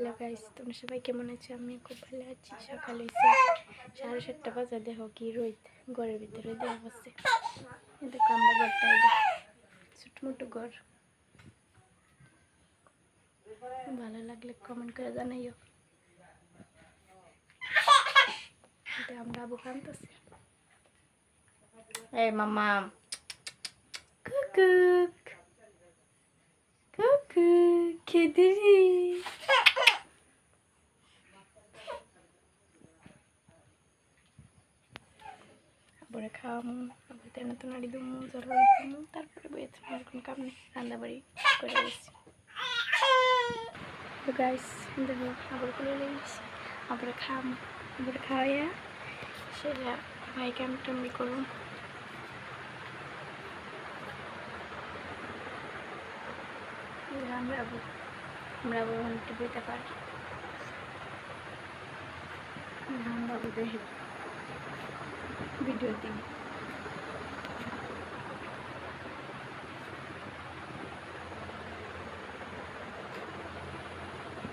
Hello guys, তোমরা সবাই কেমন আছো? আমি খুব ভালো আছি। সকালে 7:30 বাজে, দেখো কি রোদ, ঘরের ভিতরে দেওয়া বসছে। দেখো আমরা ঘরটাই ছোট মোটো ঘর। ভালো লাগলে কমেন্ট করে জানাইও। আমরা আবু কানতেছি। এই মামা কুকুক কুকুক খেদিবি। আবুরে খাওয়ামু, আবু তেনে তো নাড়ি দুমু, জল দিমু, তারপরে বইয়েছে আমার কোনো কাম নেই, রান্না বাড়ি করে গেছি। তো গাইস দেখো আবার করে লেগেছি, আবার খাওয়ামু, আবার খাওয়াইয়া সেটা ভাই ক্যাম্পি করুন। আমরা আবু একটু বইতে পারি, বাবু দেখে ভিডিও দিই।